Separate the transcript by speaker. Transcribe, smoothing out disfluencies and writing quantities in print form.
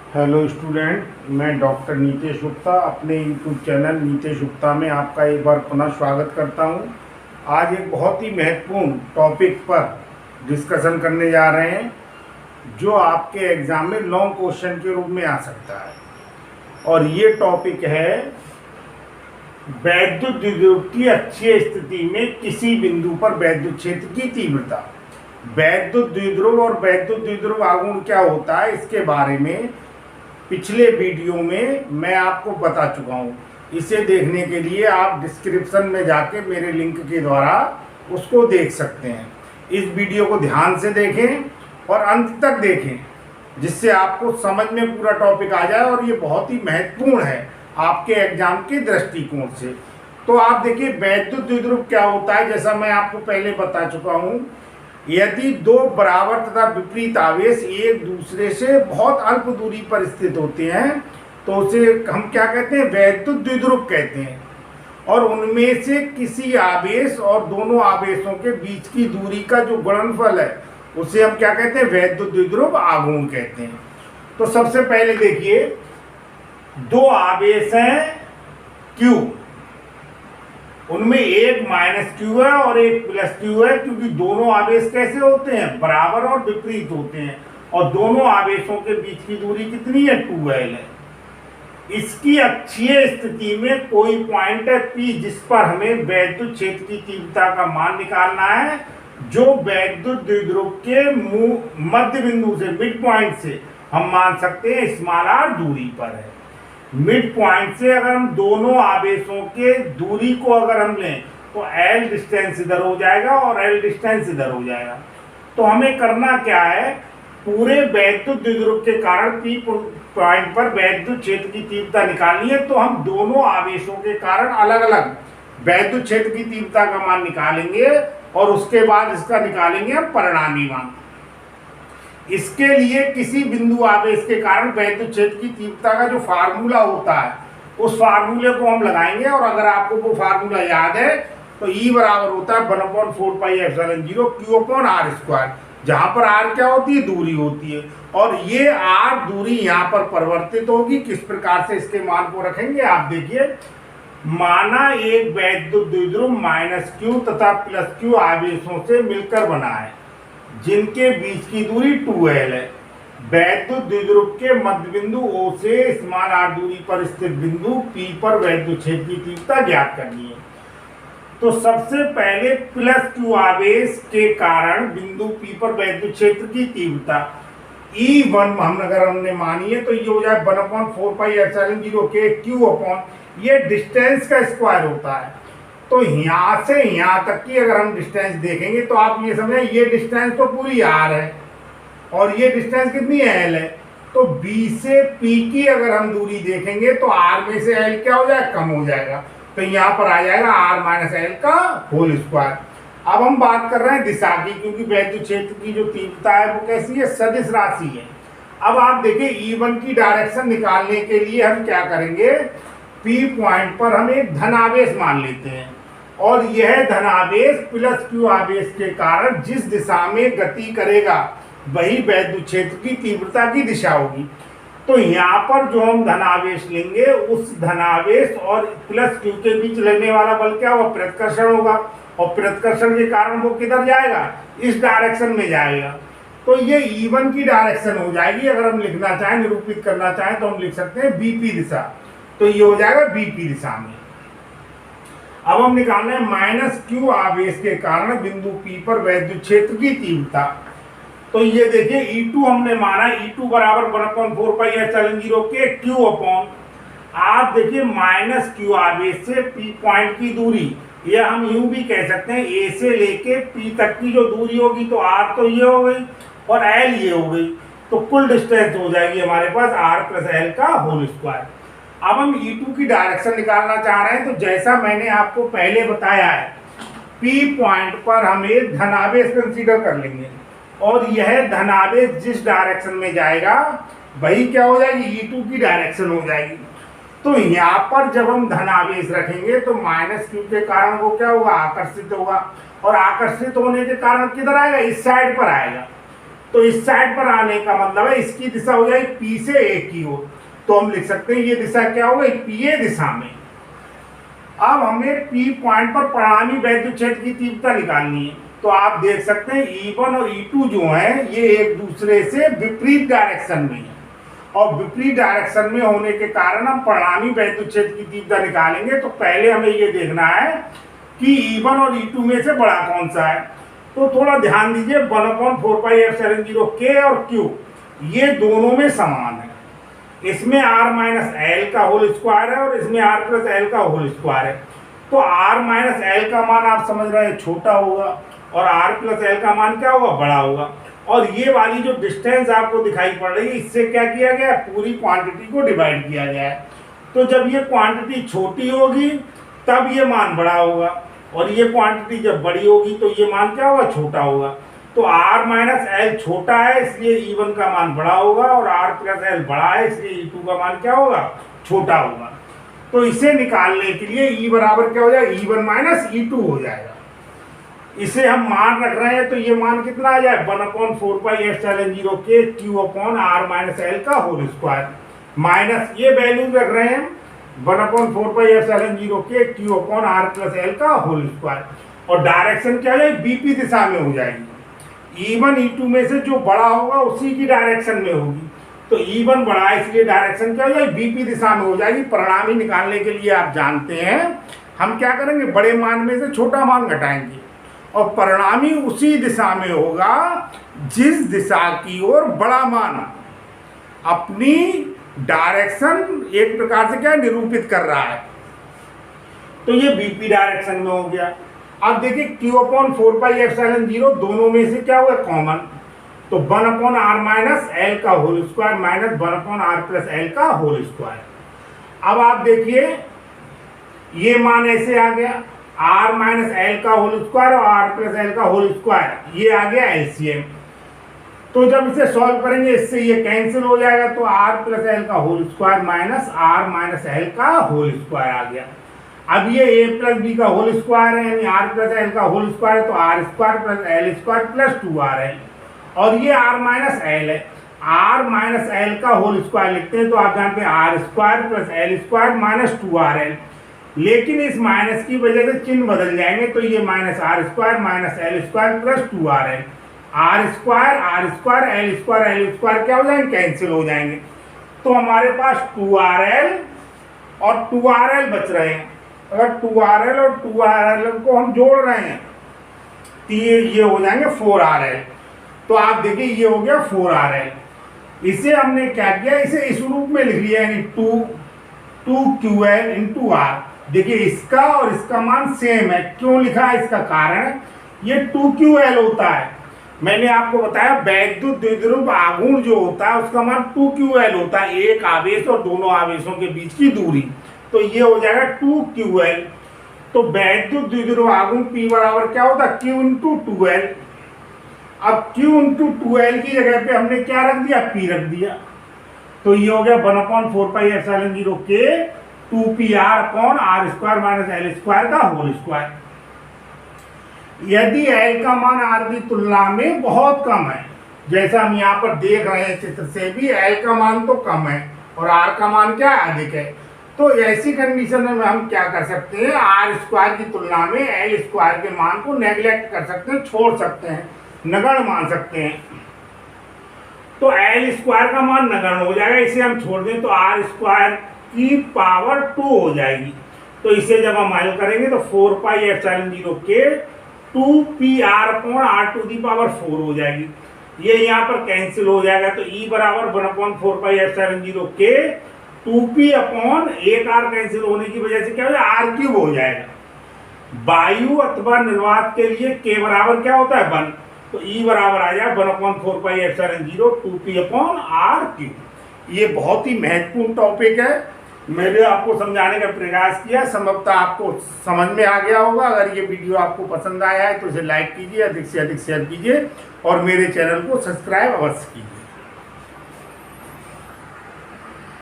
Speaker 1: Hello student, मैं doctor Nitesh Gupta अपने YouTube channel Nitesh Gupta में आपका एक बार पुनः स्वागत करता हूं। आज एक बहुत ही महत्वपूर्ण टॉपिक पर डिस्कशन करने जा रहे हैं जो आपके एग्ज़ाम में लॉन्ग क्वेश्चन के रूप में आ सकता है। और ये टॉपिक है वैद्युत द्विध्रुव की अक्षीय स्थिति में किसी बिंदु पर वैद्युत क्षेत्र की तीव्रता। वैद्युत द्विध्रुव और वैद्युत द्विध्रुव आघूर्ण क्या होता है, इसके बारे में पिछले वीडियो में मैं आपको बता चुका हूँ। इसे देखने के लिए आप डिस्क्रिप्शन में जाके मेरे लिंक के द्वारा उसको देख सकते हैं। इस वीडियो को ध्यान से देखें और अंत तक देखें, जिससे आपको समझ में पूरा टॉपिक आ जाए। और ये बहुत ही महत्वपूर्ण है आपके एग्जाम के दृष्टिकोण से। तो आप देखिए, वैद्युत द्विध्रुव क्या होता है, जैसा मैं आपको पहले बता चुका हूँ। यदि दो बराबर तथा विपरीत आवेश एक दूसरे से बहुत अल्प दूरी पर स्थित होते हैं तो उसे हम क्या कहते हैं, वैद्युत द्विध्रुव कहते हैं। और उनमें से किसी आवेश और दोनों आवेशों के बीच की दूरी का जो गुणनफल है उसे हम क्या कहते हैं, वैद्युत द्विध्रुव आघूर्ण कहते हैं। तो सबसे पहले देखिए, दो आवेश हैं Q, उनमें एक माइनस क्यू है और एक प्लस क्यू है, क्योंकि दोनों आवेश कैसे होते हैं, बराबर और विपरीत होते हैं। और दोनों आवेशों के बीच की दूरी कितनी है, 2l है। इसकी अक्षीय स्थिति में कोई पॉइंट है P जिस पर हमें वैद्युत क्षेत्र की तीव्रता का मान निकालना है, जो वैद्युत द्विध्रुव के मध्य बिंदु से, मिड पॉइंट से हम मान सकते हैं स्मॉल r दूरी पर है। मिड पॉइंट से अगर हम दोनों आवेशों के दूरी को अगर हम लें तो L डिस्टेंस इधर हो जाएगा और L डिस्टेंस इधर हो जाएगा। तो हमें करना क्या है, पूरे वैद्युत द्विध्रुव के कारण P पॉइंट पर वैद्युत क्षेत्र की तीव्रता निकालनी है। तो हम दोनों आवेशों के कारण अलग अलग वैद्युत क्षेत्र की तीव्रता का मान निकालेंगे और उसके बाद इसका निकालेंगे हम परिणामी मान। इसके लिए किसी बिंदु आवेश के कारण वैद्युत क्षेत्र की तीव्रता का जो फार्मूला होता है उस फार्मूले को हम लगाएंगे। और अगर आपको वो फार्मूला याद है तो E बराबर होता है 1/4πε0 Q/r², जहाँ पर r क्या होती है, दूरी होती है। और ये r दूरी यहाँ पर परिवर्तित होगी। किस प्रकार से इसके मान को रखेंगे, आप देखिए। माना एक वैद्युत द्विध्रुव -q तथा +q आवेशों से मिलकर बना है, जिनके बीच की दूरी 2l है। वैद्युत द्विध्रुव के मध्य बिंदु O से स्मॉल r दूरी पर स्थित बिंदु P पर वैद्युत क्षेत्र की तीव्रता ज्ञात करनी है। तो सबसे पहले +q आवेश के कारण बिंदु P पर वैद्युत क्षेत्र की तीव्रता E1 हमने मानी है, तो ये हो जाए 1/4πε0 के Q/, ये डिस्टेंस का स्क्वायर होता है। तो यहाँ से यहाँ तक की अगर हम डिस्टेंस देखेंगे तो आप ये समझें, ये डिस्टेंस तो पूरी r है और ये डिस्टेंस कितनी है, l है। तो B से P की अगर हम दूरी देखेंगे तो r में से l क्या हो जाएगा, कम हो जाएगा। तो यहाँ पर आ जाएगा r - l का होल स्क्वायर। अब हम बात कर रहे हैं दिशा की, क्योंकि वैद्युत क्षेत्र की जो तीव्रता है वो कैसी है, सदिश राशि है। अब आप देखिए, E1 की डायरेक्शन निकालने के लिए हम क्या करेंगे, P पॉइंट पर हम एक धनावेश मान लेते हैं और यह धनावेश +q आवेश के कारण जिस दिशा में गति करेगा वही वैद्युत क्षेत्र की तीव्रता की दिशा होगी। तो यहाँ पर जो हम धनावेश लेंगे, उस धनावेश और +q के बीच लगने वाला बल क्या होगा, प्रतिकर्षण होगा। और प्रतिकर्षण के कारण वो किधर जाएगा, इस डायरेक्शन में जाएगा। तो ये E1 की डायरेक्शन हो जाएगी। अगर हम लिखना चाहें, निरूपित करना चाहें तो हम लिख सकते हैं BP दिशा। तो ये हो जाएगा BP दिशा में। अब हम निकालना है -q आवेश के कारण बिंदु P पर वैद्युत क्षेत्र की तीव्रता। तो ये देखिए, E2 हमने माना, E2 बराबर 1/4πε0 के Q/। आप देखिए, -q आवेश से P पॉइंट की दूरी, या हम यूं भी कह सकते हैं, A से लेके P तक की जो दूरी होगी, तो r तो ये हो गई और l ये हो गई। तो कुल डिस्टेंस हो जाएगी हमारे पास r + l का होल स्क्वायर। अब हम E2 की डायरेक्शन निकालना चाह रहे हैं। तो जैसा मैंने आपको पहले बताया है, P पॉइंट पर हम एक धनावेश कंसीडर कर लेंगे और यह धनावेश जिस डायरेक्शन में जाएगा वही क्या हो जाएगी, E2 की डायरेक्शन हो जाएगी। तो यहाँ पर जब हम धनावेश रखेंगे तो -q के कारण वो क्या होगा, आकर्षित होगा। और आकर्षित होने के कारण किधर आएगा, इस साइड पर आएगा। तो इस साइड पर आने का मतलब है इसकी दिशा हो जाएगी पी से ए की ओर। तो हम लिख सकते हैं ये दिशा क्या हो गई, पी ए दिशा में। अब हमें पी पॉइंट पर परिणामी वैद्युत क्षेत्र की तीव्रता निकालनी है। तो आप देख सकते हैं E1 और E2 जो है ये एक दूसरे से विपरीत डायरेक्शन में है, और विपरीत डायरेक्शन में होने के कारण हम परिणामी वैद्युत क्षेत्र की तीव्रता निकालेंगे। तो पहले हमें ये देखना है कि E1 और E2 में से बड़ा कौन सा है। तो थोड़ा ध्यान दीजिए 1/4πε0 K और Q ये दोनों में समान है। इसमें r माइनस एल का होल स्क्वायर है और इसमें r प्लस एल का होल स्क्वायर है। तो r माइनस एल का मान आप समझ रहे हैं छोटा होगा और r प्लस एल का मान क्या होगा, बड़ा होगा। और ये वाली जो डिस्टेंस आपको दिखाई पड़ रही है इससे क्या किया गया है, पूरी क्वांटिटी को डिवाइड किया गया है। तो जब ये क्वांटिटी छोटी होगी तब ये मान बड़ा होगा, और ये क्वांटिटी जब बड़ी होगी तो ये मान क्या होगा, छोटा होगा। तो r माइनस एल छोटा है इसलिए E1 का मान बड़ा होगा, और r प्लस एल बड़ा है इसलिए E2 का मान क्या होगा, छोटा होगा। तो इसे निकालने के लिए E बराबर क्या हो जाएगा, E1 माइनस E2 हो जाएगा। इसे हम मान रख रहे हैं तो ये मान कितना आ जाए 1/4πε0 K Q/r माइनस एल का होल स्क्वायर, माइनस ये वैल्यू रख रहे हैं 1/4πε0 K Q/r प्लस एल का होल स्क्वायर। और डायरेक्शन क्या है, बीपी दिशा में हो जाएगी। E1 E2 में से जो बड़ा होगा उसी की डायरेक्शन में होगी। तो E1 बड़ा है इसलिए डायरेक्शन क्या हो जाएगी, बीपी दिशा में हो जाएगी। परिणामी निकालने के लिए आप जानते हैं हम क्या करेंगे, बड़े मान में से छोटा मान घटाएंगे, और परिणामी उसी दिशा में होगा जिस दिशा की ओर बड़ा मान अपनी डायरेक्शन एक प्रकार से क्या निरूपित कर रहा है। तो ये बीपी डायरेक्शन में हो गया। अब देखिए Q/4πε0 दोनों में से क्या हुआ, कॉमन। तो 1/r माइनस एल का whole square minus 1/r plus L का होल स्क्वायर। अब आप देखिए ये मान ऐसे आ गया, r माइनस एल का होल स्क्वायर और r प्लस एल का होल स्क्वायर, ये आ गया एलसीएम। तो जब इसे सॉल्व करेंगे इससे ये कैंसिल हो जाएगा। तो r प्लस एल का whole square minus r minus L का होल स्क्वायर आ गया। अब ये a प्लस बी का होल स्क्वायर है यानी r प्लस एल का होल स्क्वायर, तो r square plus L square plus 2r है, और ये r माइनस एल है। r माइनस एल का होल स्क्वायर लिखते हैं तो आप जानते हैं r square plus L square minus 2r, लेकिन इस माइनस की वजह से चिन्ह बदल जाएंगे। तो ये minus r square minus L square plus 2r है। r स्क्वायर एल स्क्वायर क्या हो जाएंगे, कैंसिल हो जाएंगे। तो हमारे पास 2rl और 2rl बच रहे हैं। अगर 2rl और 2rl को हम जोड़ रहे हैं तो ये हो जाएंगे 4rl। तो आप देखिए ये हो गया 4rl। इसे हमने क्या किया, इसे इस रूप में लिख लिया यानी 2ql इंटू r। देखिए इसका और इसका मान सेम है। क्यों लिखा है, इसका कारण ये 2ql होता है। मैंने आपको बताया वैद्युत द्विध्रुव आघूर्ण जो होता है उसका मान 2ql होता है, एक आवेश और दोनों आवेशों के बीच की दूरी। तो ये हो जाएगा 2ql। तो वैद्युत द्विध्रुव आघूर्ण P बराबर क्या होता है, Q इंटू 2l। अब Q इंटू 2l की जगह पे हमने क्या रख दिया, P रख दिया। तो ये हो गया 1/4πε0 K 2pr/r square minus L square का होल स्क्वायर। यदि L का मान R की तुलना में बहुत कम है, जैसा हम यहाँ पर देख रहे हैं चित्र से भी L का मान तो कम है और R का मान क्या अधिक है, तो ऐसी कंडीशन में हम क्या कर सकते हैं, R स्क्वायर की तुलना में L स्क्वायर के मान को नेग्लेक्ट कर सकते हैं, छोड़ सकते हैं, नगण्य मान सकते हैं। तो L स्क्वायर का मान नगण्य हो जाएगा, इसे हम छोड़ दें तो R स्क्वायर की पावर 2 हो जाएगी। तो इसे जब हम हल करेंगे तो 4πε0 K 2pr/r to the power 4 हो जाएगी। ये यहाँ पर कैंसिल हो जाएगा। तो E बराबर 1/4πε0 K 2p/1r कैंसिल होने की वजह से क्या हो जाएगा, r³ हो जाएगा। वायु अथवा निर्वात के लिए K बराबर क्या होता है 1, तो E बराबर आ जाए 1/4πε0 2p/r³। ये बहुत ही महत्वपूर्ण टॉपिक है, मैंने आपको समझाने का प्रयास किया, संभवतः आपको समझ में आ गया होगा। अगर ये वीडियो आपको पसंद आया है तो इसे लाइक कीजिए, अधिक से अधिक शेयर कीजिए और मेरे चैनल को सब्सक्राइब अवश्य कीजिए।